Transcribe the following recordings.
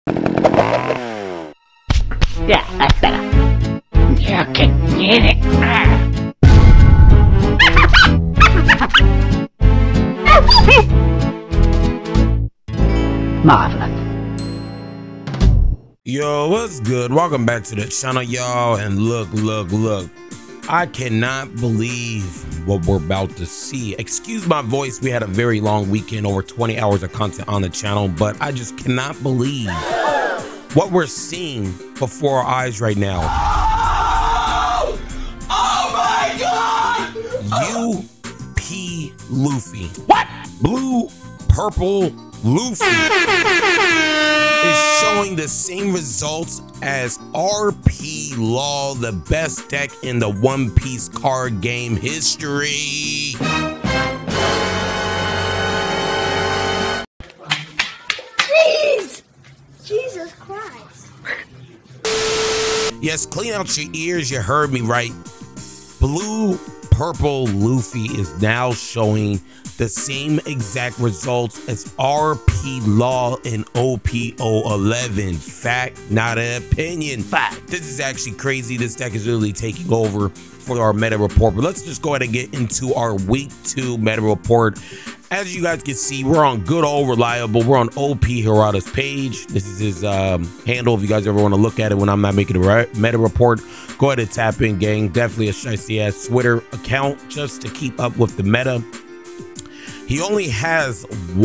Yeah, that's better. You can get it. Marvelous. Yo, what's good? Welcome back to the channel, y'all. And look. I cannot believe what we're about to see. Excuse my voice. We had a very long weekend, over 20 hours of content on the channel, but I just cannot believe what we're seeing before our eyes right now. Oh my God! UP Luffy. What? Blue, purple, Luffy is showing the same results as RP Law, the best deck in the One Piece card game history. Jeez! Jesus Christ. Yes, clean out your ears, you heard me right. Blue, purple Luffy is now showing the same exact results as RP Law in OP11. Fact, not an opinion. Fact. This is actually crazy. This deck is really taking over for our meta report. But let's just go ahead and get into our week 2 meta report. As you guys can see, we're on good old reliable. We're on OP Hirata's page. This is his handle. If you guys ever want to look at it when I'm not making a meta report, go ahead and tap in, gang. Definitely a shicey ass Twitter account just to keep up with the meta. He only has just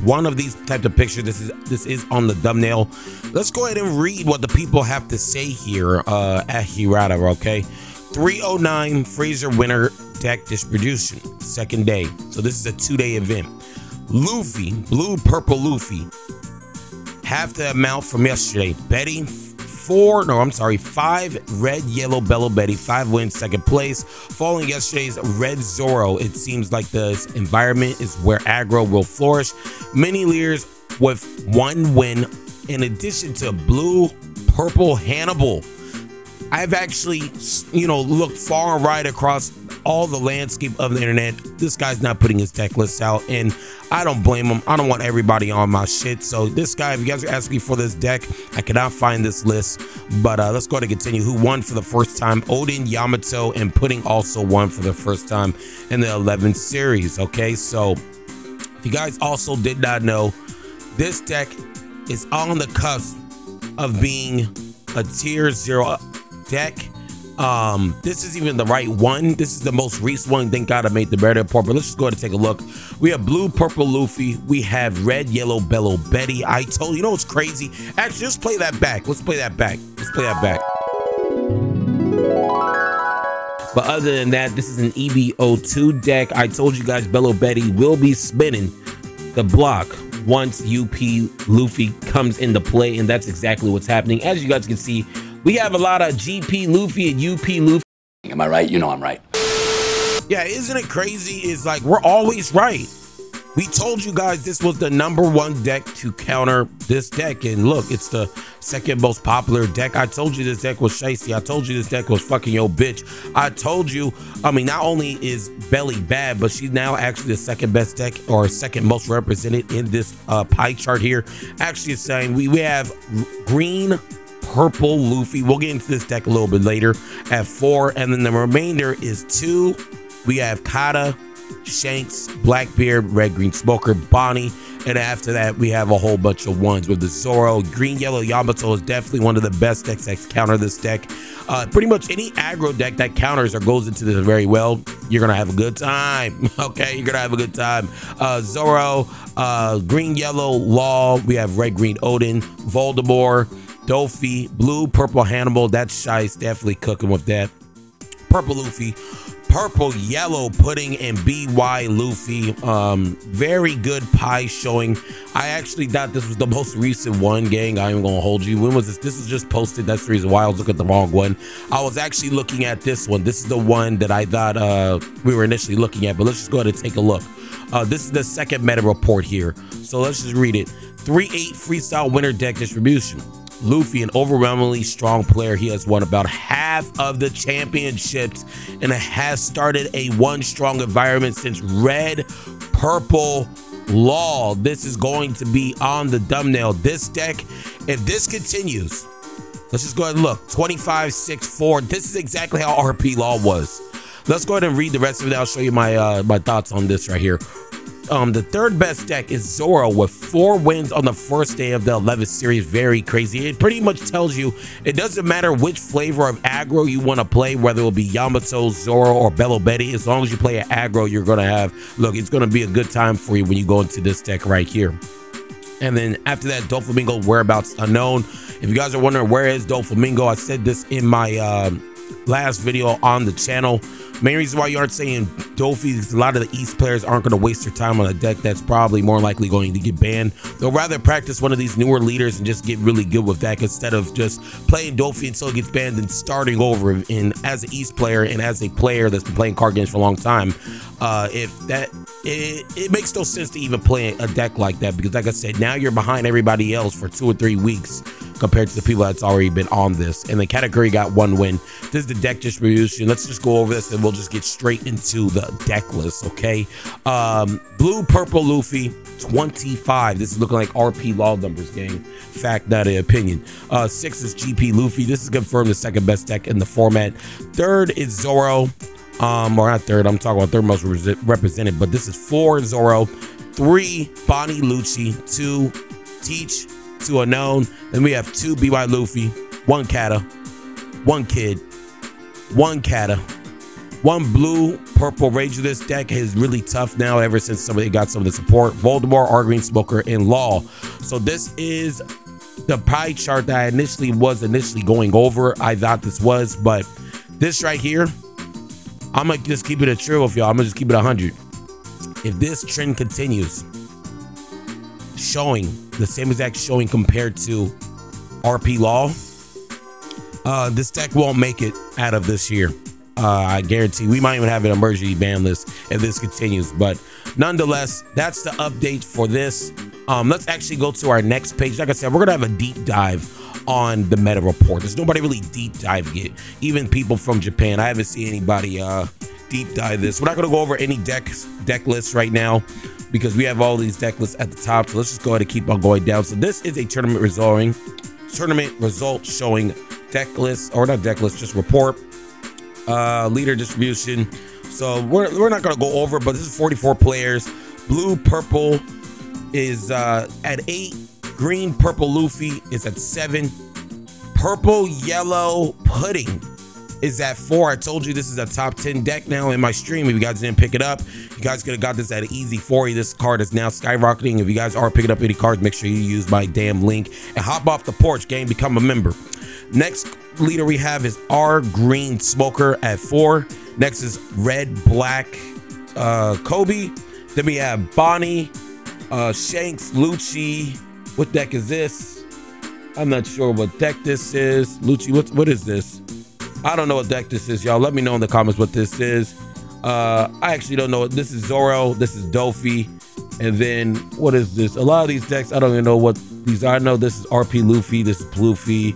one of these type of pictures. This is on the thumbnail. Let's go ahead and read what the people have to say here at Hirata. Okay, 309 Fraser winner deck distribution, second day. So this is a 2-day event. Luffy, blue, purple Luffy, half the amount from yesterday. Betty, 5 red, yellow Bello Betty, 5 wins, second place. Following yesterday's red Zoro, it seems like the environment is where aggro will flourish. Mini leaders with 1 win, in addition to blue, purple Hannibal. I've actually, looked far and wide across all the landscape of the internet. This guy's not putting his deck lists out, and I don't blame him. I don't want everybody on my shit. So this guy, if you guys are asking me for this deck, I cannot find this list. But let's go ahead and continue. Who won for the first time? Odin, Yamato, and Pudding also won for the first time in the 11th series. Okay, so if you guys also did not know, this deck is on the cusp of being a tier 0 deck. This is even the right one. This is the most recent one. Thank God I made the meta report. But let's just go ahead and take a look. We have blue, purple Luffy. We have red, yellow Bello Betty. I told you know what's crazy. Actually, let's play that back. Let's play that back. But other than that, this is an EBO2 deck. I told you guys Bello Betty will be spinning the block once UP Luffy comes into play, and that's exactly what's happening. As you guys can see, we have a lot of GP Luffy and UP Luffy. Am I right? You know I'm right. Yeah, isn't it crazy? It's like we're always right. We told you guys this was the #1 deck to counter this deck, and look, it's the second most popular deck. I told you this deck was shicey. I told you this deck was fucking yo bitch. I told you, not only is Belly bad, but she's now actually the second best deck, or second most represented in this pie chart here. Actually, it's saying we have green, purple Luffy. We'll get into this deck a little bit later at 4, and then the remainder is 2. We have Kata, Shanks, Blackbeard, Red Green Smoker, Bonnie, and after that we have a whole bunch of ones with the Zoro. Green Yellow Yamato is definitely one of the best decks that counter this deck. Pretty much any aggro deck that counters or goes into this very well, you're gonna have a good time. Okay, you're gonna have a good time. Zoro, green yellow Law. We have red green Odin, Voldemort, Dofi, blue, purple Hannibal. That's Shice, definitely cooking with that. Purple Luffy, purple, yellow Pudding, and BY Luffy. Very good pie showing. I actually thought this was the most recent one, gang. I ain't gonna hold you. When was this? This was just posted. That's the reason why I was looking at the wrong one. I was actually looking at this one. This is the one that I thought we were initially looking at, but let's just go ahead and take a look. This is the second meta report here. So let's just read it. 3-8 freestyle winner deck distribution. Luffy, an overwhelmingly strong player. He has won about half of the championships and has started a one strong environment since red, purple, Law. This is going to be on the thumbnail. This deck, if this continues, let's just go ahead and look. 25-6-4. This is exactly how RP Law was. Let's go ahead and read the rest of it. I'll show you my my thoughts on this right here. The third best deck is Zoro with 4 wins on the first day of the 11th series. Very crazy. It pretty much tells you it doesn't matter which flavor of aggro you want to play, whether it will be Yamato, Zoro, or Bello Betty. As long as you play an aggro, you're going to have, look, it's going to be a good time for you when you go into this deck right here. And then after that, Doflamingo, whereabouts unknown. If you guys are wondering where is Doflamingo, I said this in my last video on the channel. Main reason why you aren't saying Dofi is a lot of the East players aren't going to waste their time on a deck that's probably more likely going to get banned. They'll rather practice one of these newer leaders and just get really good with that instead of just playing Dofi until it gets banned and starting over. And as an East player and as a player that's been playing card games for a long time, it makes no sense to even play a deck like that, because like I said, now you're behind everybody else for 2 or 3 weeks compared to the people that's already been on this. And the category got 1 win. This is the deck distribution. Let's just go over this and we'll just get straight into the deck list, okay? Blue Purple Luffy 25. This is looking like RP Law numbers, gang. Fact, not an opinion. 6 is GP Luffy. This is confirmed the second best deck in the format. Third is Zoro. Or not third, I'm talking about third most represented, but this is 4 Zoro, 3 Bonnie Lucci, 2 Teach, 2 Unknown. Then we have 2 BY Luffy, 1 Kata, 1 Kid, 1 Kata, 1 Blue Purple Ranger. This deck is really tough now ever since somebody got some of the support. Voldemort, R Green Smoker, and Law. So this is the pie chart that I was initially going over. I thought this was, but this right here, I'm gonna just keep it a true with y'all. I'm gonna just keep it 100. If this trend continues, showing the same exact showing compared to RP Law, this deck won't make it out of this year. I guarantee we might even have an emergency ban list if this continues. But nonetheless, that's the update for this. Let's actually go to our next page. Like I said, we're gonna have a deep dive on the meta report. There's nobody really deep dive it. Even people from Japan, I haven't seen anybody deep dive this. We're not going to go over any deck lists right now because we have all these deck lists at the top. So let's just go ahead and keep on going down. So this is a tournament result showing deck list, or not deck list, just report, leader distribution. So we're not going to go over, but this is 44 players. Blue Purple is at 8. Green Purple Luffy is at 7. Purple Yellow Pudding is at 4. I told you this is a top 10 deck now in my stream. If you guys didn't pick it up, you guys could have got this at an easy 40. This card is now skyrocketing. If you guys are picking up any cards, make sure you use my damn link and hop off the porch, gang. Become a member. Next leader we have is R Green Smoker at 4. Next is Red Black Kobe. Then we have Bonnie, Shanks, Lucci. What deck is this? I'm not sure what deck this is. Lucci, what is this? I don't know what deck this is, y'all. Let me know in the comments what this is. I actually don't know. This is Zoro. This is Dofi. And then what is this? A lot of these decks, I don't even know what these are. I know this is RP Luffy. This is Luffy.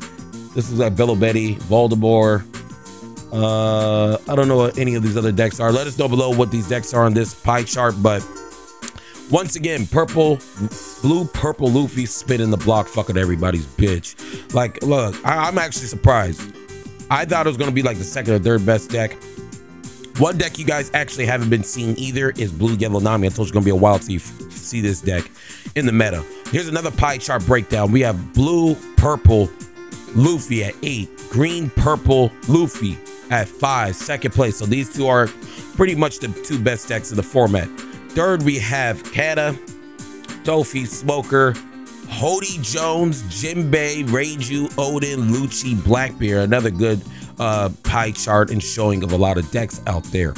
This is like Bello Betty, Voldemort. I don't know what any of these other decks are. Let us know below what these decks are on this pie chart. But once again, Blue Purple Luffy spinning the block, fucking everybody's bitch. Like, look, I'm actually surprised. I thought it was going to be like the second or third best deck. One deck you guys actually haven't been seeing either is Blue Yellow Nami. I told you it's going to be a while till you see this deck in the meta. Here's another pie chart breakdown. We have Blue Purple Luffy at 8. Green Purple Luffy at 5. Second place. So these two are pretty much the 2 best decks in the format. Third, we have Kata, Dofi, Smoker, Hody Jones, Jinbei, Reiju, Odin, Lucci, Blackbeard. Another good pie chart and showing of a lot of decks out there.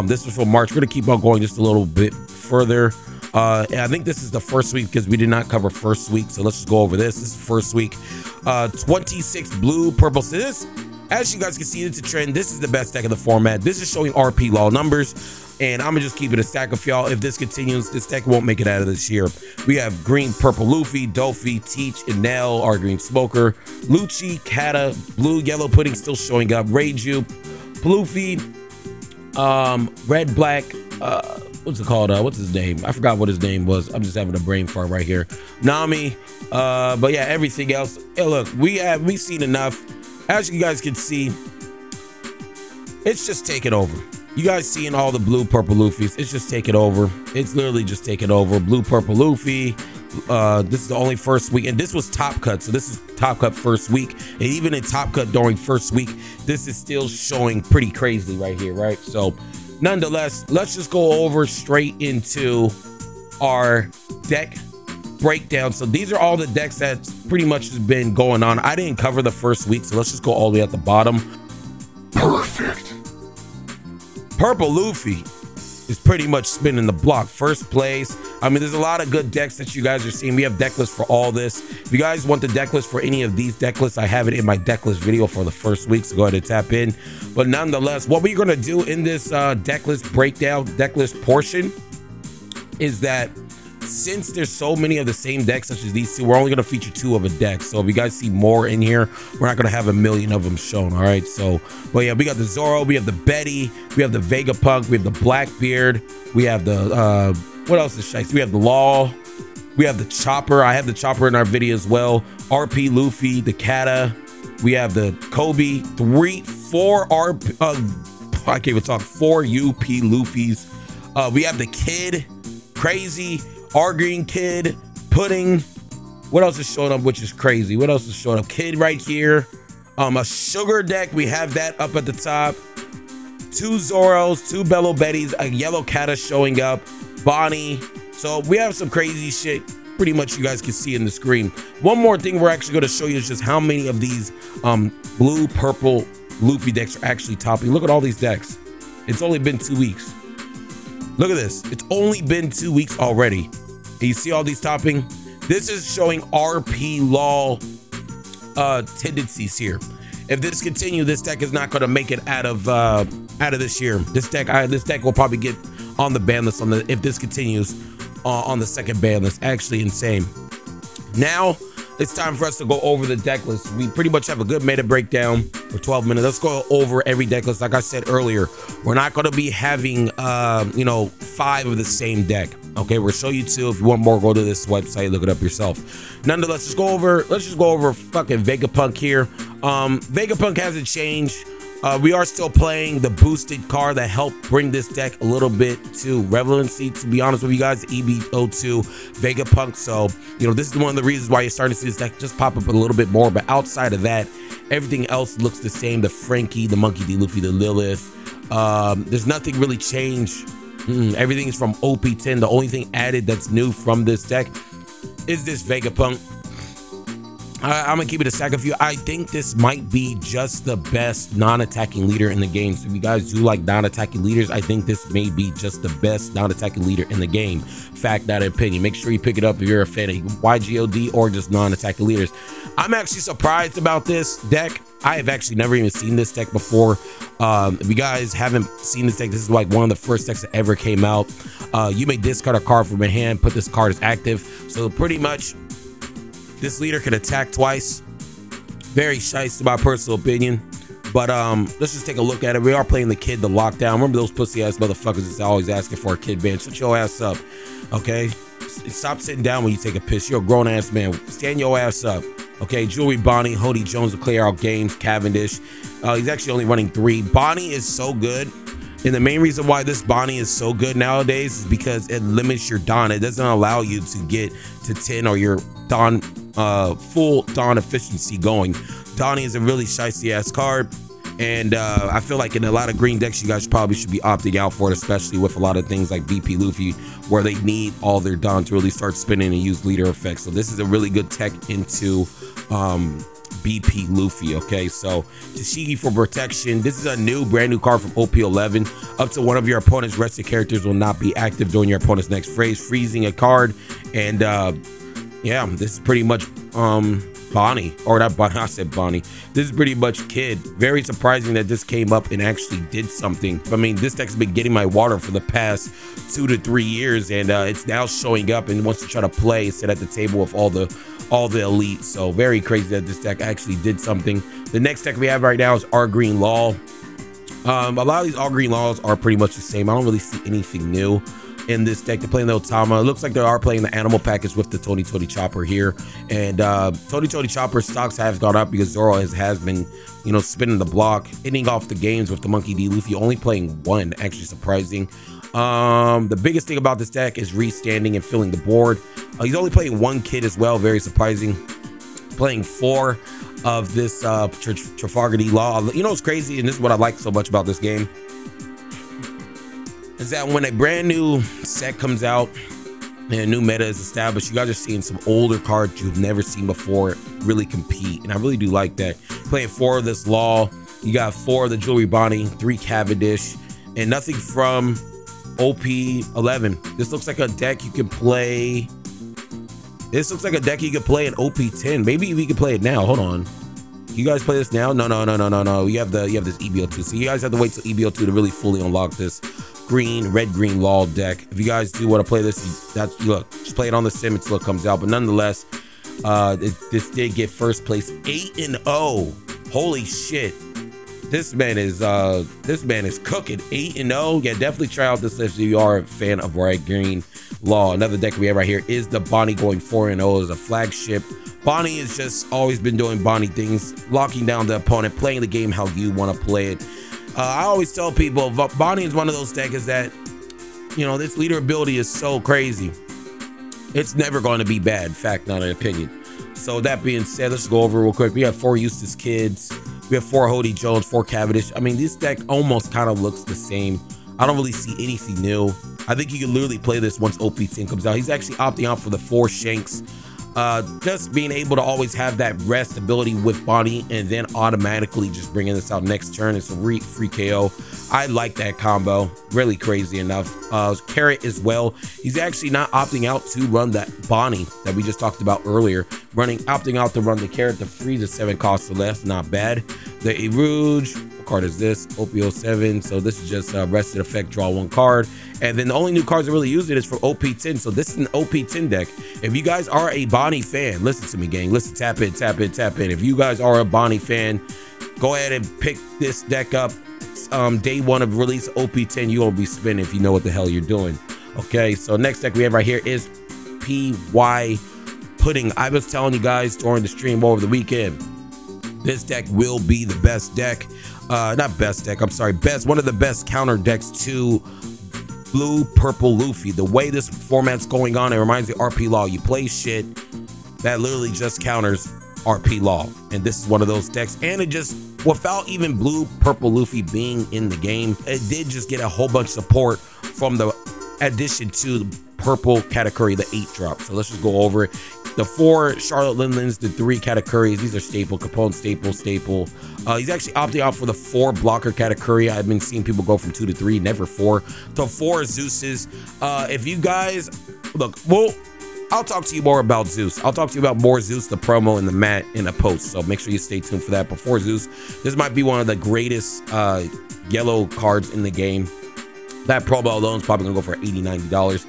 This was from March. We're going to keep on going just a little bit further. And I think this is the first week because we did not cover first week. So let's just go over this. This is the first week. 26 Blue Purple. So this, as you guys can see, it's a trend. This is the best deck of the format. This is showing RP Law numbers. And I'm gonna just keep it a stack of y'all. If this continues, this deck won't make it out of this year. We have Green Purple Luffy, Dofi, Teach, Enel, R Green Smoker, Lucci, Kata, Blue Yellow Pudding still showing up, Reiju, Luffy, Red Black what's it called? What's his name? I forgot what his name was. I'm just having a brain fart right here. Nami. But yeah, everything else. Hey, look, we've seen enough. As you guys can see, it's just taken over. You guys seeing all the blue purple Luffys, it's just taken over. It's literally just taken over. Blue purple Luffy. This is the only first week, and this was Top Cut, so this is Top Cut first week, and even in Top Cut during first week, this is still showing pretty crazy right here, right? So nonetheless, let's just go over straight into our deck breakdown. So these are all the decks that's pretty much has been going on. I didn't cover the first week, so let's just go all the way at the bottom. Perfect. Purple Luffy is pretty much spinning the block. First place. I mean, there's a lot of good decks that you guys are seeing. We have deck lists for all this. If you guys want the deck list for any of these deck lists, I have it in my deck list video for the first week, so go ahead and tap in. But nonetheless, what we're going to do in this deck list breakdown, deck list portion, is that since there's so many of the same decks such as these two, we're only going to feature 2 of a deck. So if you guys see more in here, we're not going to have a million of them shown. All right, so but yeah, we got the Zoro, we have the Betty, we have the Vegapunk, we have the Blackbeard, we have the what else is shice? We have the Law, we have the Chopper. I have the Chopper in our video as well. RP Luffy, the Kata, we have the Kobe, 4 RP I can't even talk, 4 UP Luffys. We have the Kid, Crazy, Green Kid, Pudding. What else is showing up, which is crazy? What else is showing up? Kid right here. A Sugar deck, we have that up at the top. 2 Zoros, 2 Bello Bettys, a Yellow Kata showing up, Bonnie. So we have some crazy shit pretty much you guys can see in the screen. One more thing we're actually going to show you is just how many of these blue purple Luffy decks are actually topping. Look at all these decks. It's only been 2 weeks. Look at this. It's only been 2 weeks already. And you see all these topping? This is showing RP Law tendencies here. If this continues, this deck is not going to make it out of this year. This deck will probably get on the ban list if this continues on the second ban list. Actually insane. Now it's time for us to go over the deck list. We pretty much have a good meta breakdown for 12 minutes. Let's go over every deck list. Like I said earlier, we're not going to be having 5 of the same deck. Okay, we'll show you 2. If you want more, go to this website, look it up yourself. Nonetheless, let's just go over fucking Vegapunk here. Vegapunk hasn't changed. We are still playing the boosted card that helped bring this deck a little bit to relevancy, to be honest with you guys, EB02 Vegapunk. So, this is one of the reasons why you're starting to see this deck just pop up a little bit more. But outside of that, everything else looks the same. The Frankie, the Monkey D. Luffy, the Lilith. There's nothing really changed. Everything is from OP10. The only thing added that's new from this deck is this Vegapunk. I'm gonna keep it a stack of you. I think this might be just the best non-attacking leader in the game. So if you guys do like non-attacking leaders, I think this may be just the best non-attacking leader in the game. Fact, not opinion. Make sure you pick it up if you're a fan of YGOD or just non-attacking leaders. I'm actually surprised about this deck. I have actually never even seen this deck before. If you guys haven't seen this deck, this is like one of the first decks that ever came out. You may discard a card from your hand, put this card as active. So pretty much, this leader can attack twice. Very shice in my personal opinion. But let's just take a look at it. We are playing the Kid, the Lockdown. Remember those pussy ass motherfuckers that's always asking for a Kid ban? Shut your ass up, okay? Stop sitting down when you take a piss. You're a grown ass man. Stand your ass up. Okay, Jewelry Bonnie, Hody Jones to clear out games, Cavendish. He's actually only running 3. Bonnie is so good. And the main reason why this Bonnie is so good nowadays is because it limits your Don. It doesn't allow you to get to 10 or your Don, full Don efficiency going. Donnie is a really shicey ass card. And I feel like in a lot of green decks, you guys probably should be opting out for it, especially with a lot of things like BP Luffy, where they need all their Don to really start spinning and use leader effects. So this is a really good tech into BP Luffy. Okay, so Tashigi for protection. This is a brand new card from OP11. Up to one of your opponent's rested characters will not be active during your opponent's next phase, freezing a card. And yeah, this is pretty much Bonnie, or not Bonnie, I said Bonnie. This is pretty much Kid. Very surprising that this came up and actually did something. I mean, this deck's been getting my water for the past 2 to 3 years, and it's now showing up and wants to try to play, sit at the table with all the elites. So very crazy that this deck actually did something. The next deck we have right now is our Green Law. A lot of these all green laws are pretty much the same. I don't really see anything new. in this deck. They're playing the Otama. It looks like they are playing the animal package with the Tony Chopper here. And Tony Chopper stocks have gone up because Zoro has been, you know, spinning the block, ending off the games with the Monkey D. Luffy only playing one, actually surprising. The biggest thing about this deck is restanding and filling the board. He's only playing one kid as well, very surprising. Playing 4 of this Trafalgar Law. You know what's crazy, and this is what I like so much about this game, is that when a brand new set comes out and a new meta is established, you guys are seeing some older cards you've never seen before really compete, and I really do like that. Playing 4 of this Law, you got 4 of the Jewelry Bonnie, 3 Cavendish, and nothing from OP11. This looks like a deck you can play. This looks like a deck you could play in OP10. Maybe we could play it now. Hold on. You guys play this now? No. You have this EBO2. So you guys have to wait till EBO2 to really fully unlock this red-green Law deck. If you guys do want to play this, look, just play it on the sim until it comes out. But nonetheless, this did get first place, 8-0. Holy shit. This man is cooking. 8-0. Yeah, definitely try out this if you are a fan of red-green Law. Another deck we have right here is the Bonnie going 4-0 as a flagship. Bonnie has just always been doing Bonnie things, locking down the opponent, playing the game how you want to play it. I always tell people Bonnie is one of those decks that, you know, this leader ability is so crazy. It's never going to be bad. In fact, not an opinion. So that being said, let's go over real quick. We have 4 Eustace Kids. We have 4 Hody Jones, 4 Cavendish. I mean, this deck almost kind of looks the same. I don't really see anything new. I think you can literally play this once OP10 comes out. He's actually opting out for the 4 Shanks. Just being able to always have that rest ability with Bonnie and then automatically just bringing this out next turn. It's a free KO. I like that combo. Really crazy enough. Carrot as well. He's actually not opting out to run that Bonnie that we just talked about earlier. Opting out to run the Carrot to freeze at 7 costs or less. Not bad. The Erouge. What card is this? OP07. So this is just rested effect, draw 1 card. And then the only new cards that really use it is for OP10. So this is an OP10 deck. If you guys are a Bonnie fan, listen to me, gang. Listen, tap in. If you guys are a Bonnie fan, go ahead and pick this deck up. Day 1 of release OP10, you won't be spinning if you know what the hell you're doing. Okay, so next deck we have right here is PY Pudding. I was telling you guys during the stream over the weekend, this deck will be the best deck. Not best deck, I'm sorry, one of the best counter decks to Blue Purple Luffy. The way this format's going on, it reminds me of RP Law. You play shit that literally just counters RP Law, and this is one of those decks. And it just, without even Blue Purple Luffy being in the game, it did just get a whole bunch of support from the addition to the purple Katakuri, the 8-drop. So let's just go over it. The 4 Charlotte Linlands, the 3 Katakuris, these are staple, Capone staple. He's actually opting out for the 4 blocker Katakuri. I've been seeing people go from 2 to 3, never 4. To 4 Zeus's. If you guys, look, well, I'll talk to you more about Zeus. I'll talk to you about more Zeus, the promo and the mat in a post. So make sure you stay tuned for that. Before Zeus, this might be one of the greatest yellow cards in the game. That promo alone is probably gonna go for $80, $90.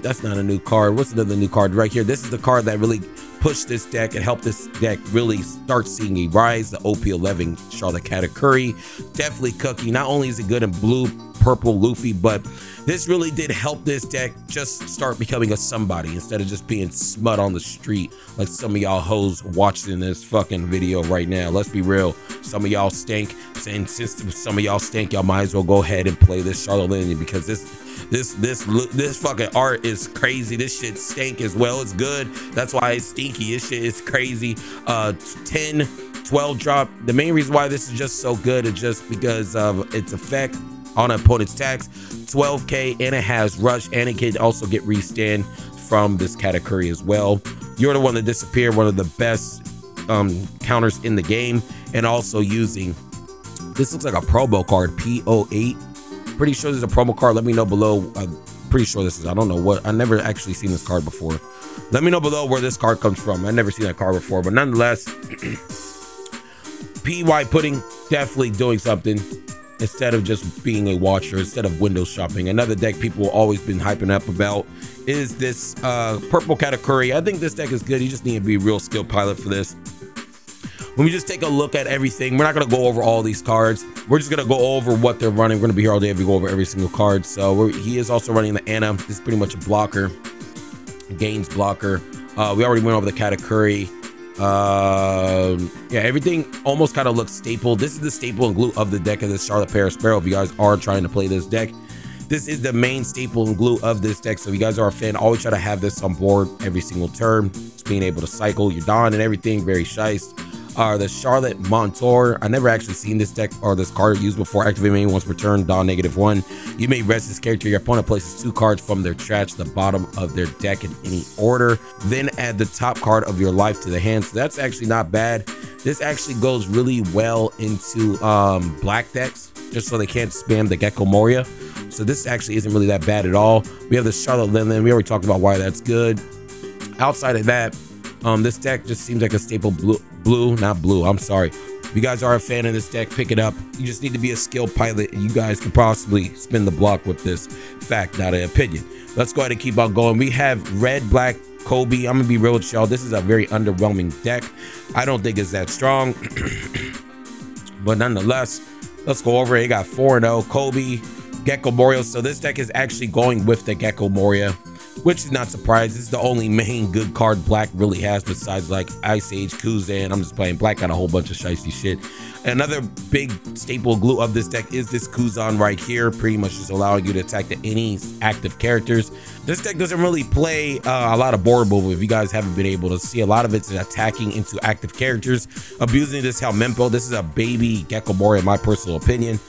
That's not a new card. What's another new card right here? This is the card that really pushed this deck and helped this deck really start seeing a rise. The OP11 Charlotte Katakuri, definitely cookie. Not only is it good in Blue Purple Luffy, but this really did help this deck just start becoming a somebody instead of just being smut on the street like some of y'all hoes watching this fucking video right now. Let's be real, some of y'all stink, and since some of y'all stink, y'all might as well go ahead and play this Charlotte Lindsay, because this fucking art is crazy. This shit stank as well. It's good. That's why it's stinky. This shit is crazy. 10, 12 drop. The main reason why this is just so good is just because of its effect on an opponent's tax. 12k, and it has rush, and it can also get restand from this Katakuri as well. You're the one that disappeared, one of the best counters in the game, and also using, this looks like a promo card, P08. Pretty sure there's a promo card. Let me know below. I'm pretty sure this is, I don't know what, I never actually seen this card before. Let me know below where this card comes from. I never seen that card before, but nonetheless, PY Pudding definitely doing something instead of just being a watcher, instead of window shopping. Another deck people have always been hyping up about is this purple Katakuri. I think this deck is good. You just need to be a real skill pilot for this. when we just take a look at everything, we're not going to go over all these cards. We're just going to go over what they're running. We're going to be here all day if we go over every single card. So he is also running the Anna. This is pretty much a blocker, gains blocker. We already went over the Katakuri. Yeah, everything almost kind of looks staple. This is the staple and glue of the deck of the Charlotte Paris Sparrow. If you guys are trying to play this deck, this is the main staple and glue of this deck. So if you guys are a fan, always try to have this on board every single turn. Just being able to cycle your Dawn and everything, very shice. The Charlotte Montour. I never actually seen this deck or this card used before. Activate main once per turn, Dawn -1. You may rest this character. Your opponent places 2 cards from their trash to the bottom of their deck in any order. Then add the top card of your life to the hand. So that's actually not bad. This actually goes really well into black decks, just so they can't spam the Gecko Moria. So this actually isn't really that bad at all. We have the Charlotte Lindland. We already talked about why that's good. Outside of that, this deck just seems like a staple I'm sorry. If you guys are a fan of this deck, pick it up. You just need to be a skilled pilot, and you guys can possibly spin the block with this fact, not an opinion. Let's go ahead and keep on going. We have red, black, Kobe. I'm gonna be real with y'all. This is a very underwhelming deck. I don't think it's that strong, but nonetheless, let's go over it. It got 4-0, Kobe, Gecko Moria. So this deck is actually going with the Gecko Moria, which is not surprised. This is the only main good card black really has, besides like Ice Age, Kuzan. I'm just playing black, got a whole bunch of shiesty shit. Another big staple glue of this deck is this Kuzan right here, pretty much just allowing you to attack any active characters. This deck doesn't really play a lot of board move. If you guys haven't been able to see, a lot of it's attacking into active characters, abusing this Helmempo. This is a baby Gecko Moria in my personal opinion.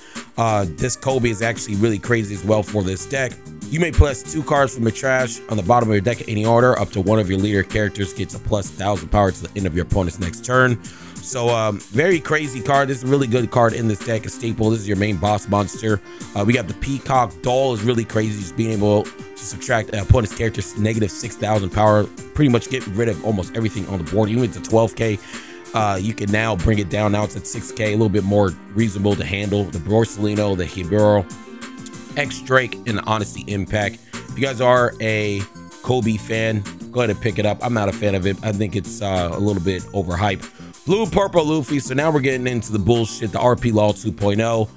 This Kobe is actually really crazy as well for this deck. You may place 2 cards from your trash on the bottom of your deck in any order. Up to one of your leader characters gets a plus 1000 power to the end of your opponent's next turn. So very crazy card. This is a really good card in this deck, a staple. This is your main boss monster. We got the Peacock. Doll is really crazy, just being able to subtract opponent's character's -6000 power. Pretty much get rid of almost everything on the board. Even if it's a 12k, you can now bring it down. Now it's at 6k, a little bit more reasonable to handle. The Borsalino, the Hibero, X Drake, and the Honesty Impact. If you guys are a Kobe fan, go ahead and pick it up. I'm not a fan of it. I think it's a little bit overhyped. Blue, purple, Luffy. So now we're getting into the bullshit, the RP Law 2.0.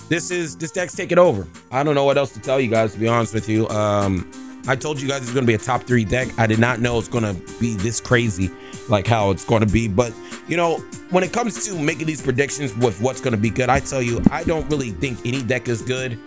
This deck's taking over. I don't know what else to tell you guys, to be honest with you. I told you guys it's going to be a top 3 deck. I did not know it's going to be this crazy, like how it's going to be. But, you know, when it comes to making these predictions with what's going to be good, I tell you, I don't really think any deck is good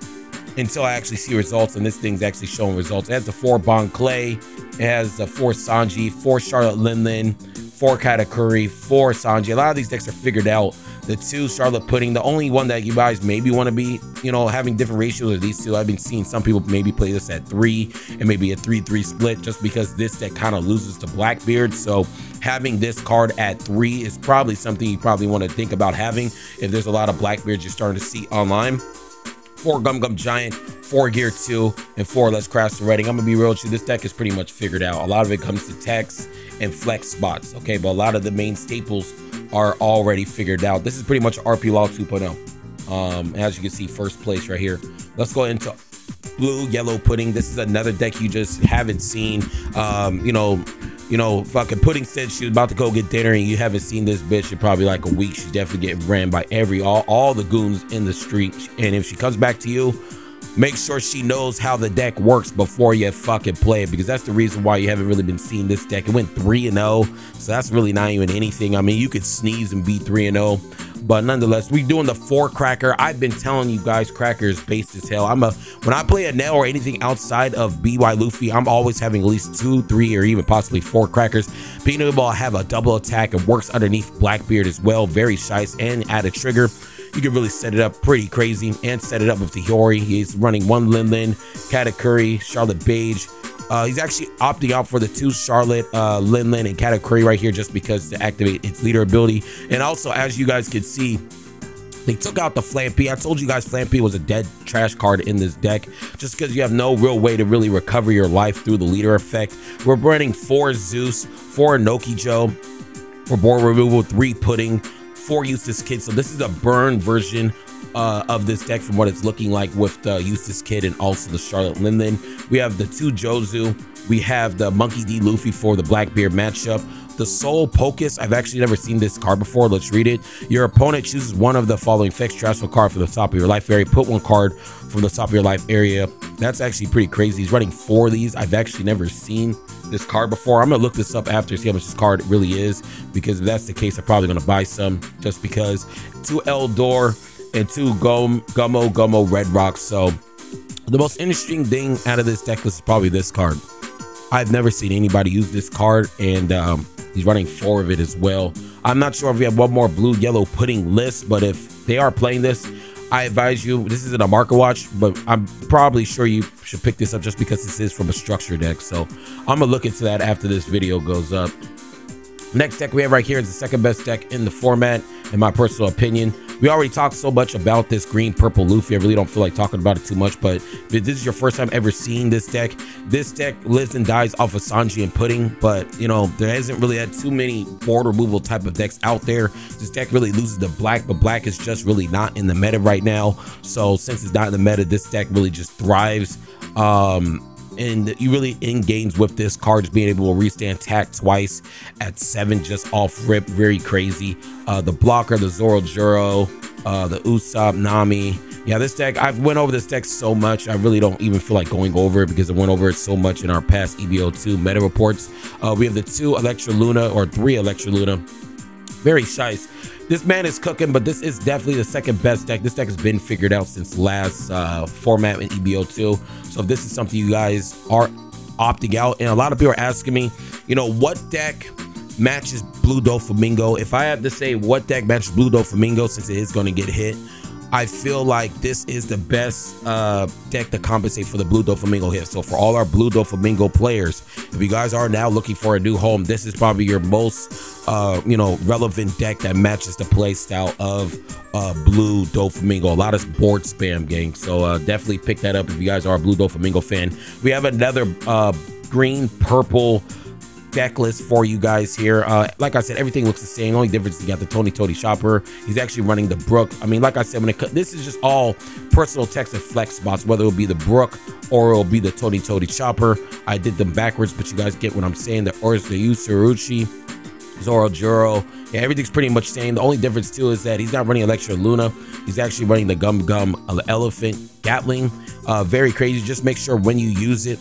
until I actually see results, and this thing's actually showing results. It has the 4 Bon Clay, it has the 4 Sanji, 4 Charlotte Lindland, 4 Katakuri, 4 Sanji. A lot of these decks are figured out. The 2 Charlotte Pudding, the only one that you guys maybe want to be, you know, having different ratios of these 2. I've been seeing some people maybe play this at 3 and maybe a 3-3 split, just because this deck kind of loses to Blackbeard. So having this card at 3 is probably something you probably want to think about having if there's a lot of Blackbeards you're starting to see online. 4 Gum Gum Giant, 4 Gear 2, and 4 Let's Crash the Redding. I'm gonna be real with you, this deck is pretty much figured out. A lot of it comes to text and flex spots, okay? But a lot of the main staples are already figured out. This is pretty much RP Law 2.0. As you can see, first place right here. Let's go into Blue Yellow Pudding. This is another deck you just haven't seen. You know, fucking Pudding said she was about to go get dinner and you haven't seen this bitch in probably like a week. She's definitely getting ran by all the goons in the street. And if she comes back to you, make sure she knows how the deck works before you fucking play it, because that's the reason why you haven't really been seeing this deck. It went 3-0, so that's really not even anything. I mean, you could sneeze and be 3-0, but nonetheless, we doing the 4 Cracker. I've been telling you guys, Cracker is based as hell. When I play a Nail or anything outside of BY Luffy, I'm always having at least 2, 3, or even possibly 4 Crackers. Being able to have a double attack and works underneath Blackbeard as well, very shice, and add a trigger. You can really set it up pretty crazy and set it up with the Hiyori. He's running 1 Lindland, Katakuri, Charlotte Beige. He's actually opting out for the 2 Charlotte, Lindland, and Katakuri right here just because to activate its leader ability. And also, as you guys can see, they took out the Flampy. I told you guys Flampy was a dead trash card in this deck just because you have no real way to really recover your life through the leader effect. We're running 4 Zeus, 4 Nokijo for board removal, 3 Pudding, 4 Eustace Kid. So this is a burn version of this deck from what it's looking like with the Eustace Kid and also the Charlotte Lindland. We have the 2 Jozu. We have the Monkey D Luffy for the Blackbeard matchup. the Soul Pocus. I've actually never seen this card before. Let's read it. Your opponent chooses one of the following effects. Transfer a card from the top of your life area. Put one card from the top of your life area. That's actually pretty crazy. He's running 4 of these. I've actually never seen this card before. I'm gonna look this up after, see how much this card really is, because if that's the case, I'm probably gonna buy some, just because 2 Eldor and 2 Gummo Red Rocks. So the most interesting thing out of this deck is probably this card. I've never seen anybody use this card, and he's running 4 of it as well. I'm not sure if we have one more blue yellow pudding list, but if they are playing this, I advise you, this isn't a market watch, but I'm probably sure you should pick this up just because this is from a structure deck. So I'm gonna look into that after this video goes up. Next deck we have right here is the second best deck in the format, in my personal opinion. We already talked so much about this green purple Luffy. I really don't feel like talking about it too much, but if this is your first time ever seeing this deck lives and dies off of Sanji and Pudding. But you know, there hasn't really had too many board removal type of decks out there. This deck really loses to black, but black is just really not in the meta right now. So since it's not in the meta, this deck really just thrives. And you really in games with this card, just being able to restand attack twice at 7 just off rip, very crazy. The blocker, the jourdaŭ, the Usopp, Nami. Yeah, this deck, I've went over this deck so much, I really don't even feel like going over it because I went over it so much in our past EBO2 meta reports. We have the 2 Electra Luna, or 3 Electra Luna. Very shice. This man is cooking, but this is definitely the second best deck. This deck has been figured out since last format in EBO2. So if this is something you guys are opting out, and a lot of people are asking me, you know, what deck matches Blue Doflamingo? If I have to say what deck matches Blue Doflamingo, since it is going to get hit, I feel like this is the best deck to compensate for the Blue Doflamingo hit. So for all our Blue Doflamingo players, if you guys are now looking for a new home, this is probably your most you know, relevant deck that matches the play style of Blue Doflamingo. A lot of board spam, gang. So definitely pick that up if you guys are a Blue Doflamingo fan. We have another green purple deck list for you guys here. Like I said, everything looks the same. Only difference is you got the Tony Chopper. He's actually running the Brook. I mean, like I said, when this is just all personal text and flex spots, whether it'll be the Brook or it'll be the Tony Chopper. I did them backwards, but you guys get what I'm saying. The Usuruchi, jourdaŭ. Yeah, everything's pretty much the same. The only difference too is that he's not running Electra Luna. He's actually running the Gum Elephant Gatling. Very crazy. Just make sure when you use it,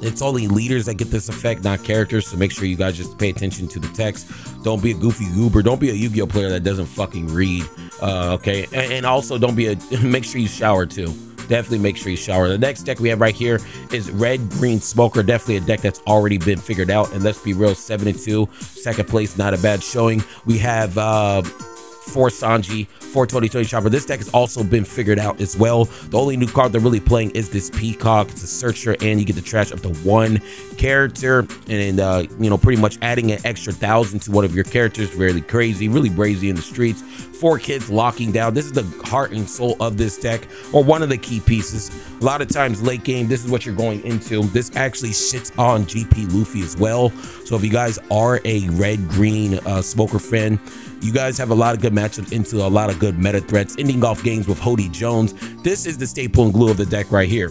it's only leaders that get this effect, not characters. So make sure you guys just pay attention to the text. Don't be a goofy goober. Don't be a Yu-Gi-Oh player that doesn't fucking read. Okay, and also don't be a. Make sure you shower too. Definitely make sure you shower. The next deck we have right here is Red Green Smoker. Definitely a deck that's already been figured out. And let's be real, 7-2, second place, not a bad showing. We have 4 Sanji, 4 Tony Chopper. This deck has also been figured out as well. The only new card they're really playing is this Peacock. It's a searcher, and you get to trash up to 1 character, and you know, pretty much adding an extra 1,000 to one of your characters. Very crazy, really brazy in the streets. 4 kids locking down. This is the heart and soul of this deck, or one of the key pieces. A lot of times late game, this is what you're going into. This actually shits on GP Luffy as well. So if you guys are a red green smoker fan, you guys have a lot of good matchups into a lot of good meta threats, ending off games with Hody Jones. This is the staple and glue of the deck right here.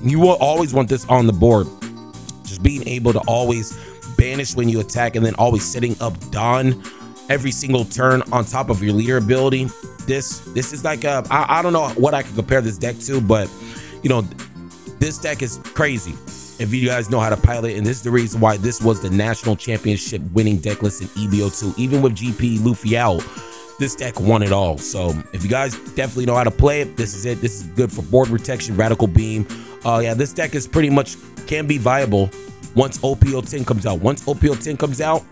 You will always want this on the board. Just being able to always banish when you attack, and then always setting up Dawn every single turn on top of your leader ability. This is like I don't know what I can compare this deck to, but you know, this deck is crazy if you guys know how to pilot, and this is the reason why this was the national championship winning deck list in EBO2. Even with GP Luffy out, this deck won it all. So if you guys definitely know how to play it, this is it. This is good for board protection, Radical Beam. Yeah, this deck is pretty much can be viable once OP11 comes out. Once OP11 comes out,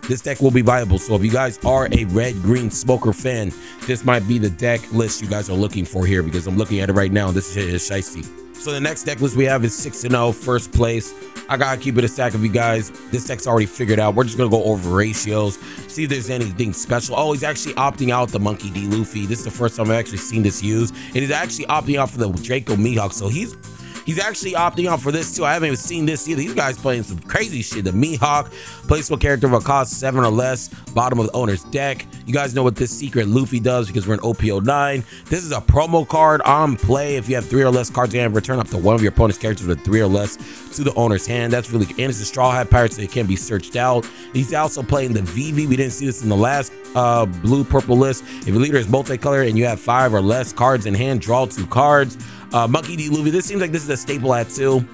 this deck will be viable. So if you guys are a red green smoker fan, this might be the deck list you guys are looking for here, because I'm looking at it right now. This shit is shiesty. So the next deck list we have is 6-0, first place. I gotta keep it a stack of you guys. This deck's already figured out. We're just gonna go over ratios, see if there's anything special. Oh, he's actually opting out the Monkey D. Luffy. This is the first time I've actually seen this used. And he's actually opting out for the Draco Mihawk. So he's He's actually opting out for this too. I haven't even seen this either. These guys playing some crazy shit. The Mihawk, placeable character will cost 7 or less, bottom of the owner's deck. You guys know what this secret Luffy does because we're in OP09. This is a promo card on play. If you have 3 or less cards in hand, return up to one of your opponent's characters with 3 or less to the owner's hand. That's really good. And it's a Straw Hat Pirate, so it can be searched out. He's also playing the VV. We didn't see this in the last blue purple list. If your leader is multicolor and you have 5 or less cards in hand, draw 2 cards. Monkey D. Luffy, this seems like this is a staple at 2.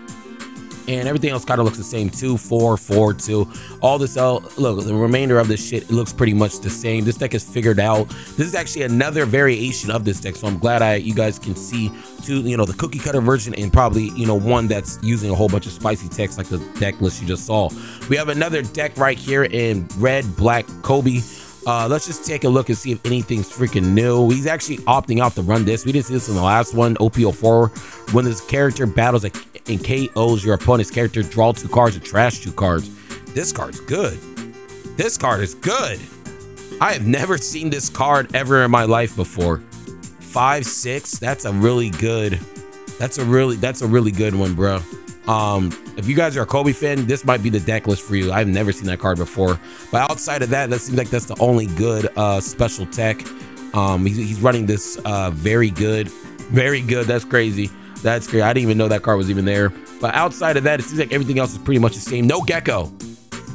And everything else kind of looks the same. 2, 4, 4, 2. All this out. Look, the remainder of this shit, it looks pretty much the same. This deck is figured out. This is actually another variation of this deck. So I'm glad you guys can see the cookie cutter version and probably, one that's using a whole bunch of spicy text like the deck list you just saw. We have another deck right here in red, black, Kobe. Let's just take a look and see if anything's freaking new. He's actually opting out to run this. We didn't see this in the last one, OP04. When this character battles and KOs your opponent's character, draw 2 cards or trash 2 cards. This card's good. This card is good. I have never seen this card ever in my life before. 5, 6. That's a really good one, bro. If you guys are a Kobe fan, this might be the deck list for you. I've never seen that card before. But outside of that, that seems like that's the only good special tech. He's running this very good. Very good. That's crazy. That's great. I didn't even know that card was even there. But outside of that, it seems like everything else is pretty much the same. No Gecko.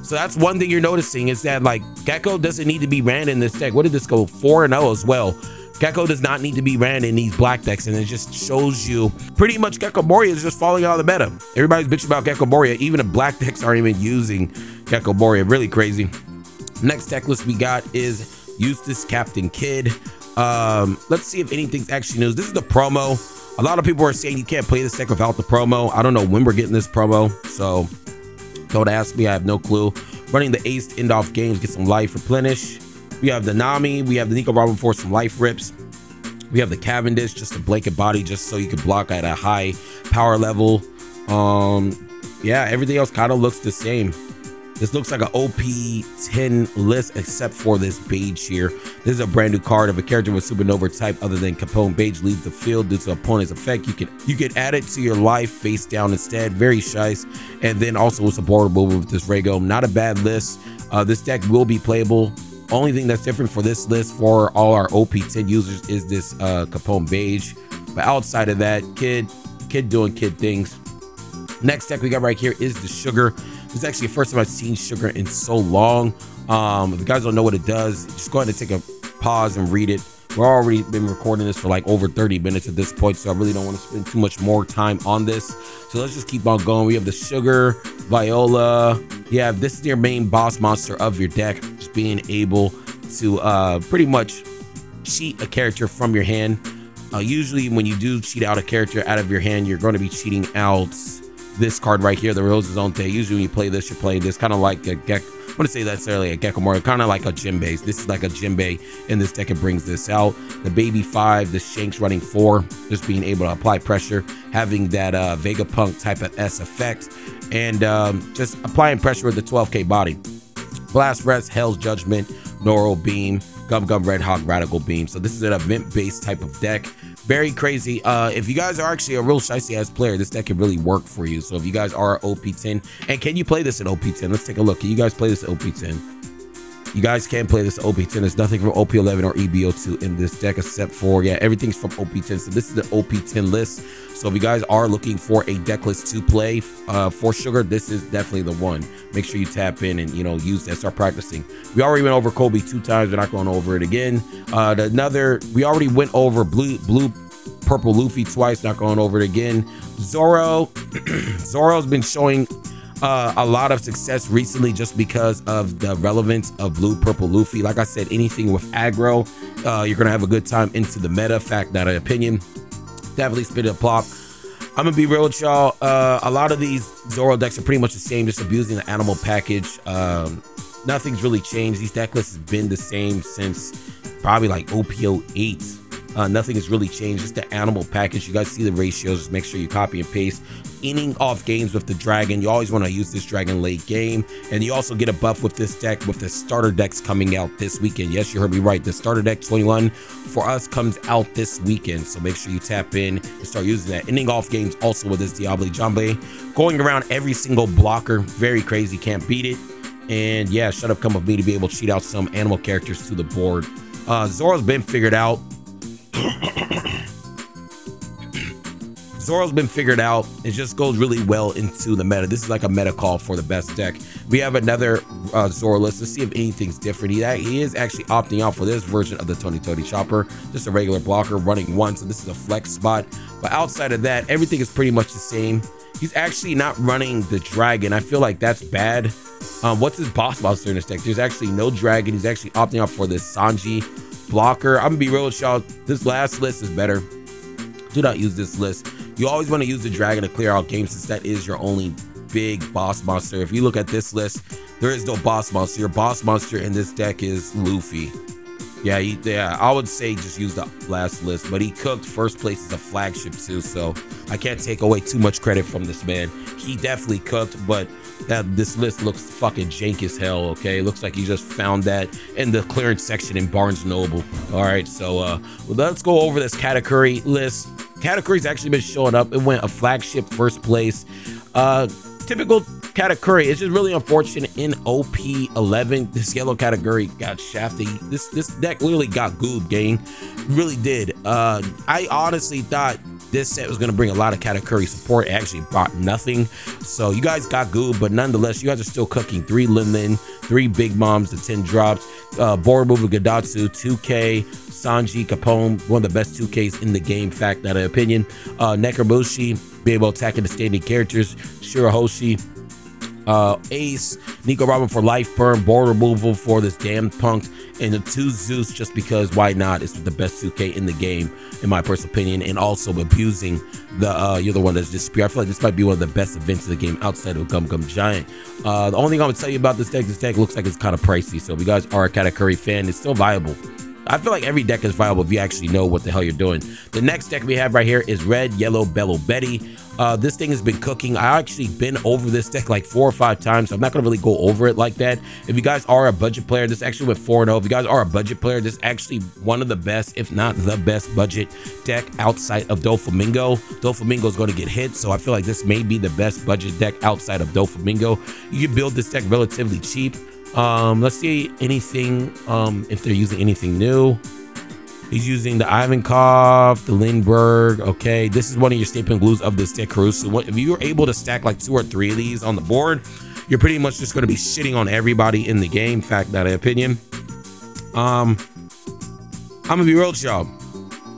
So that's one thing you're noticing is that like Gecko doesn't need to be ran in this deck. What did this go? 4-0 as well. Gecko does not need to be ran in these black decks, and it just shows you pretty much Gecko Moria is just falling out of the meta. Everybody's bitching about Gecko Moria. Even the black decks aren't even using Gecko Moria. Really crazy. Next deck list we got is Eustace Captain Kidd. Let's see if anything's actually new. This is the promo. A lot of people are saying you can't play this deck without the promo. I don't know when we're getting this promo, so don't ask me. I have no clue. Running the Ace to end off games, get some life, replenish. We have the Nami. We have the Nico Robin for some life rips. We have the Cavendish, just a blanket body, just so you can block at a high power level. Yeah, everything else kind of looks the same. This looks like an OP10 list, except for this Beige here. This is a brand new card. If a character with supernova type other than Capone Beige leaves the field due to opponent's effect, you can add it to your life face down instead. Very shice. And then also it's a border mover with this Rago. Not a bad list. This deck will be playable. Only thing that's different for this list for all our OP10 users is this Capone Beige. But outside of that, kid doing kid things. Next deck we got right here is the Sugar. This is actually the first time I've seen Sugar in so long. If you guys don't know what it does, just go ahead and take a pause and read it. We're already been recording this for like over 30 minutes at this point, so I really don't want to spend too much more time on this. So let's just keep on going. We have the Sugar, Viola. Yeah, this is your main boss monster of your deck. Just being able to pretty much cheat a character from your hand. Usually when you do cheat out a character out of your hand, you're going to be cheating out this card right here, the Rose's Own Day. Usually when you play this, you're playing this kind of like a Gecko. I want to say necessarily a Gecko Moria, kind of like a Jinbei. This is like a Jinbei in this deck. It brings this out. The Baby 5, the Shanks running 4, just being able to apply pressure, having that Vegapunk type of S effect, and just applying pressure with the 12K body. Blast Breath, Hell's Judgment, Noro Beam, Gum Gum Red Hawk, Radical Beam. So this is an event-based type of deck. Very crazy. If you guys are actually a real shicey ass player, this deck can really work for you. So if you guys are OP10, and can you play this in OP10? Let's take a look. Can you guys play this at OP10? You guys can play this at OP10. There's nothing from OP11 or EBO2 in this deck except for, yeah, everything's from OP10. So this is the OP10 list. So if you guys are looking for a deck list to play for Sugar, this is definitely the one. Make sure you tap in and, use that, start practicing. We already went over Kobe 2 times. We're not going over it again. We already went over blue, purple Luffy twice. Not going over it again. Zoro. Zoro's been showing a lot of success recently just because of the relevance of blue purple Luffy. Like I said, anything with aggro, you're gonna have a good time into the meta. Fact, not an opinion. Definitely spit it a plop. I'm gonna be real with y'all. A lot of these Zoro decks are pretty much the same, just abusing the animal package. Nothing's really changed. These deck lists have been the same since probably like OP08. Nothing has really changed. Just the animal package. You guys see the ratios. Just make sure you copy and paste. Ending off games with the dragon. You always want to use this dragon late game. And you also get a buff with this deck with the starter decks coming out this weekend. Yes, you heard me right. The starter deck 21 for us comes out this weekend. So make sure you tap in and start using that. Ending off games also with this ďuu่ⱠⱠ going around every single blocker. Very crazy. Can't beat it. And yeah, shut up, come with me to be able to cheat out some animal characters to the board. Zoro's been figured out. Zoro's been figured out. It just goes really well into the meta. This is like a meta call for the best deck. We have another Zoro list. Let's see if anything's different. He is actually opting out for this version of the Tony Chopper. Just a regular blocker running one. So this is a flex spot. But outside of that, everything is pretty much the same. He's actually not running the dragon. I feel like that's bad. What's his boss monster in this deck? There's actually no dragon. He's actually opting out for this Sanji blocker. I'm gonna be real with y'all. This last list is better. Do not use this list. You always want to use the dragon to clear out games since that is your only big boss monster. If you look at this list, there is no boss monster. Your boss monster in this deck is Luffy. Yeah, I would say just use the last list, but he cooked first place as a flagship too, so I can't take away too much credit from this man. He definitely cooked, but this list looks fucking jank as hell, okay? It looks like he just found that in the clearance section in Barnes & Noble. All right, so let's go over this category list. Category's actually been showing up. It went a flagship first place. Typical category. It's just really unfortunate in OP11. This yellow category got shafted. This deck literally got gooed, gang. Really did. I honestly thought this set was going to bring a lot of category support. It actually brought nothing. So you guys got gooed, but nonetheless, you guys are still cooking 3 Linlin, 3 Big Moms, the 10 drops, board mover Gadatsu, 2K, Sanji, Capone, one of the best 2Ks in the game, fact, not an opinion. Nekarabushi, be able to attack the standing characters, Shirahoshi, Ace, Nico Robin for life burn, board removal for this damn punk, and the 2 Zeus just because why not? It's the best 2K in the game, in my personal opinion, and also abusing the you're the one that's just I feel like this might be one of the best events of the game outside of Gum Gum Giant. The only thing I'm gonna tell you about this deck looks like it's kind of pricey, so if you guys are a Katakuri fan, it's still viable. I feel like every deck is viable if you actually know what the hell you're doing. The next deck we have right here is Red, Yellow, Bello Betty. This thing has been cooking. I actually been over this deck like 4 or 5 times, so I'm not going to really go over it like that. If you guys are a budget player, this actually went 4-0. If you guys are a budget player, this is actually one of the best, if not the best budget deck outside of Doflamingo. Doflamingo is going to get hit, so I feel like this may be the best budget deck outside of Doflamingo. You can build this deck relatively cheap. Let's see anything, if they're using anything new. He's using the Ivankov, the Lindbergh. Okay, this is one of your staple glues of this deck, ďuu่ⱠⱠ. If you're able to stack like 2 or 3 of these on the board, you're pretty much just going to be shitting on everybody in the game. Fact, not an opinion. I'm gonna be real with y'all.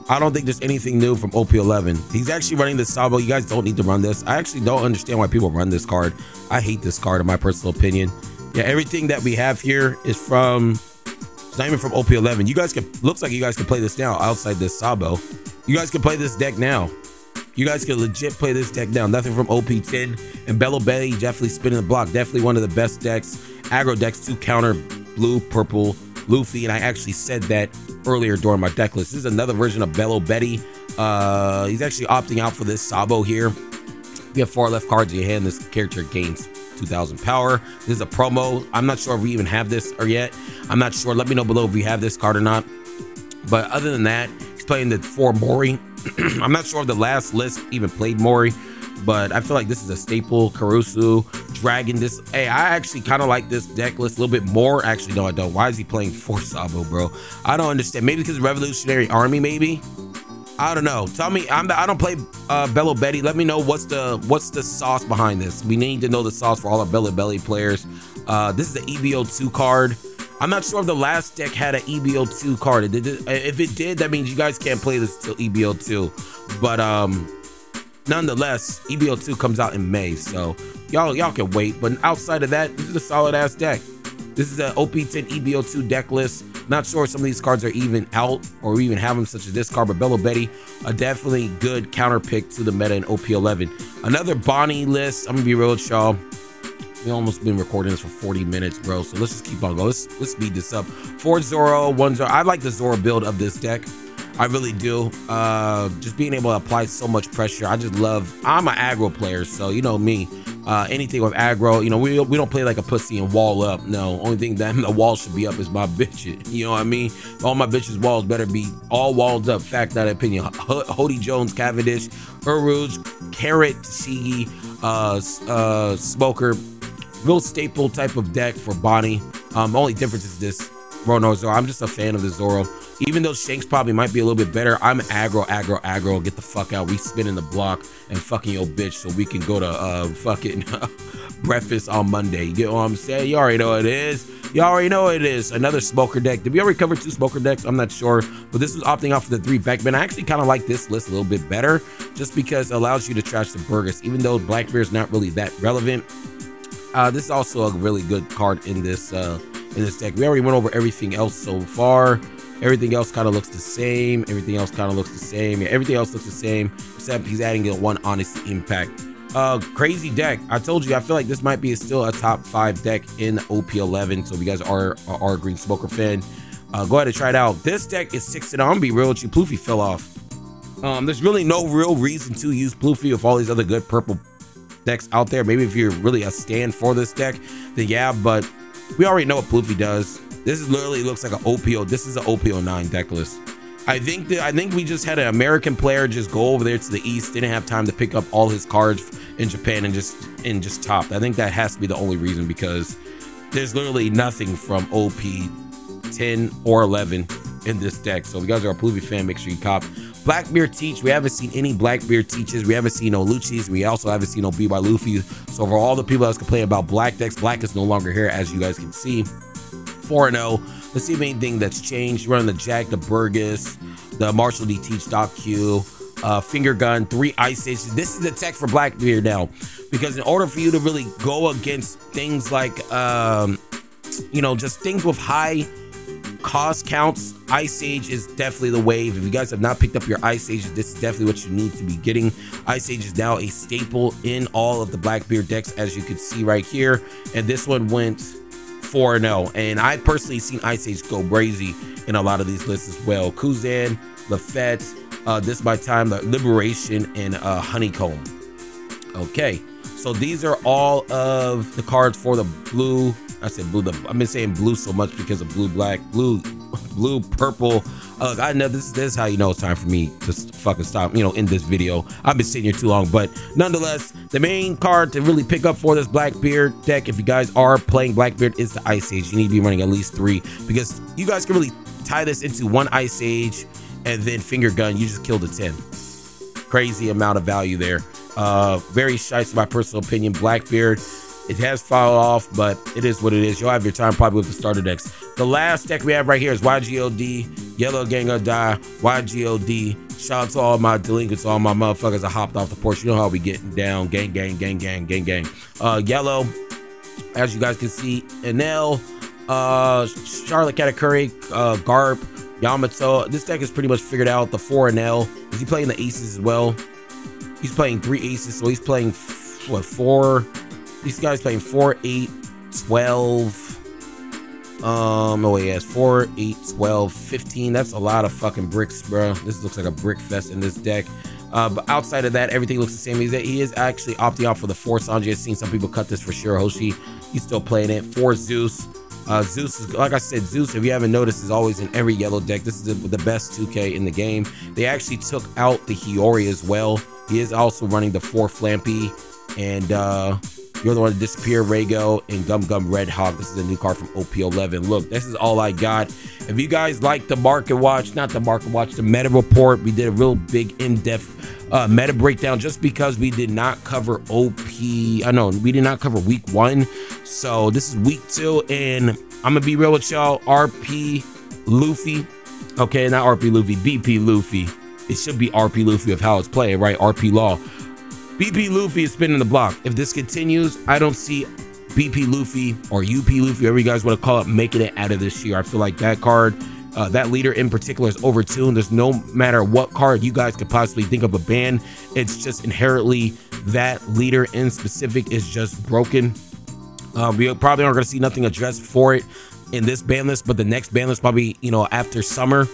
I don't think there's anything new from OP11. He's actually running this Sabo. You guys don't need to run this. I actually don't understand why people run this card. I hate this card in my personal opinion. Yeah, everything that we have here is from, it's not even from OP11. You guys can, looks like you guys can play this now outside this Sabo. You guys can play this deck now. You guys can legit play this deck now. Nothing from OP10. And Bello Betty definitely spinning the block. Definitely one of the best decks. Aggro decks to counter blue, purple, Luffy. And I actually said that earlier during my deck list. This is another version of Bello Betty. He's actually opting out for this Sabo here. You have 4 left cards in your hand. This character gains 2,000 power. This is a promo. I'm not sure if we even have this or yet. I'm not sure. Let me know below if we have this card or not. But other than that, he's playing the 4 Mori. I'm not sure if the last list even played Mori, but I feel like this is a staple. Karusu, Dragon. This, hey, I actually kind of like this deck list a little bit more. Actually, no, I don't. Why is he playing 4 Sabo, bro? I don't understand. Maybe because of Revolutionary Army, maybe. I don't know. Tell me. I don't play Bello Betty. Let me know what's the sauce behind this. We need to know the sauce for all our Bello Betty players. This is the EBO2 card. I'm not sure if the last deck had an EBO2 card. If it did, that means you guys can't play this till EBO2. But nonetheless, EBO2 comes out in May, so y'all can wait. But outside of that, this is a solid ass deck. This is an OP10 EBO2 deck list. Not sure if some of these cards are even out or we even have them, such as this card, but Bello Betty, a definitely good counter pick to the meta in OP11. Another Bonnie list. I'm gonna be real with y'all. We almost been recording this for 40 minutes, bro. So let's just keep on going. Let's speed this up. 4 Zoro, 1 Zoro. I like the Zoro build of this deck. I really do. Just being able to apply so much pressure. I'm an aggro player, so you know me. Anything with aggro, you know, we don't play like a pussy and wall up. No, only thing that the wall should be up is my bitches. You know what I mean? All my bitches' walls better be all walled up. Fact, not opinion. Hody Jones, Cavendish, Uruj, Carrot, TCG, Smoker, real staple type of deck for Bonnie. Only difference is this Rono Zoro. I'm just a fan of the Zoro. Even though Shanks probably might be a little bit better, I'm aggro. Get the fuck out. We spinning the block and fucking your bitch so we can go to fucking breakfast on Monday. You get what I'm saying? You already know what it is. You already know what it is. Another Smoker deck. Did we already cover 2 Smoker decks? I'm not sure. But this was opting out for the 3 Beckman. I actually kind of like this list a little bit better just because it allows you to trash the Burgess. Even though Blackbeard is not really that relevant, this is also a really good card in this deck. We already went over everything else so far. Everything else kind of looks the same. Yeah, everything else looks the same, except he's adding in 1 Honest Impact. Crazy deck. I told you, I feel like this might be still a top 5 deck in OP11. So if you guys are a Green Smoker fan, go ahead and try it out. This deck is 6-0. I'm gonna be real with you. Pluffy fell off. There's really no real reason to use Pluffy with all these other good purple decks out there. Maybe if you're really a stand for this deck, then yeah, but we already know what Pluffy does. This is literally looks like an OPO. This is an OP09 deck list. I think we just had an American player just go over there to the East, didn't have time to pick up all his cards in Japan and just topped. I think that has to be the only reason, because there's literally nothing from OP10 or 11 in this deck. So if you guys are a Pluffy fan, make sure you cop. Blackbeard Teach, we haven't seen any Blackbeard Teaches. We haven't seen no Luchis. We also haven't seen no Be by Luffy. So for all the people that's complaining about black decks, black is no longer here, as you guys can see. 4-0. Let's see if anything that's changed. Running the Jack, the Burgess, the Marshall D Teach, Doc Q, Finger Gun, 3 Ice Stations. This is the tech for Blackbeard now, because in order for you to really go against things like, you know, just things with high cost counts, Ice Age is definitely the wave. If you guys have not picked up your Ice Age, this is definitely what you need to be getting. Ice Age is now a staple in all of the Blackbeard decks, as you can see right here. And this one went 4-0, and I personally seen Ice Age go crazy in a lot of these lists as well. Kuzan, Lafette, This My Time, Liberation, and Honeycomb. Okay, so these are all of the cards for the blue. I said blue. I've been saying blue so much because of blue, black, blue, purple. I know this is how you know it's time for me to fucking stop, you know, in this video. I've been sitting here too long, but nonetheless, the main card to really pick up for this Blackbeard deck, if you guys are playing Blackbeard, is the Ice Age. You need to be running at least 3, because you guys can really tie this into 1 Ice Age and then Finger Gun. You just killed a 10. Crazy amount of value there. Very shice, in my personal opinion. Blackbeard, it has fallen off, but it is what it is. You'll have your time probably with the starter decks. The last deck we have right here is YGOD, Yellow Gang or Die, YGOD. Shout out to all my delinquents, all my motherfuckers that hopped off the porch. You know how we getting down. Gang, gang, gang, gang, gang, gang. Yellow, as you guys can see, Enel, Charlotte Katakuri, Garp, Yamato. This deck is pretty much figured out. The 4 Enel. Is he playing the aces as well? He's playing 3 aces, so he's playing, what, 4? These guys playing 4, 8, 12. Oh wait, yes, 4, 8, 12, 15. That's a lot of fucking bricks, bro. This looks like a brick fest in this deck. But outside of that, everything looks the same. He is actually opting out for the 4 Sanji. I've seen some people cut this for sure. Hoshi, he's still playing it. 4 Zeus. Zeus is, like I said, Zeus, if you haven't noticed, is always in every yellow deck. This is the best 2K in the game. They actually took out the Hiyori as well. He is also running the 4 Flampy, and You're the One to Disappear, Rago, and Gum Gum Red Hawk. This is a new card from OP11. Look, this is all I got. If you guys like the market watch, not the market watch, the meta report, we did a real big in-depth meta breakdown just because we did not cover we did not cover week 1. So this is week 2, and I'm gonna be real with y'all. RP Luffy, okay, not RP Luffy, BP Luffy. It should be RP Luffy of how it's playing, right? RP Law. BP Luffy is spinning the block. If this continues, I don't see BP Luffy or UP Luffy, whatever you guys want to call it, making it out of this year. I feel like that card, that leader in particular, is overtuned. There's no matter what card you guys could possibly think of a ban, it's just inherently that leader in specific is just broken. We probably aren't going to see nothing addressed for it in this ban list, but the next ban list probably, you know, after summer.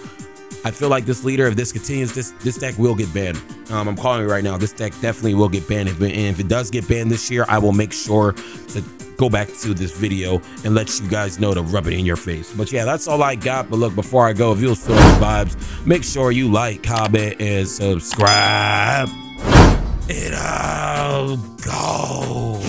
I feel like this leader, if this continues, this deck will get banned. I'm calling it right now. This deck definitely will get banned. And if it does get banned this year, I will make sure to go back to this video and let you guys know to rub it in your face. But yeah, that's all I got. But look, before I go, if you was feeling the vibes, make sure you like, comment, and subscribe. And I'll go.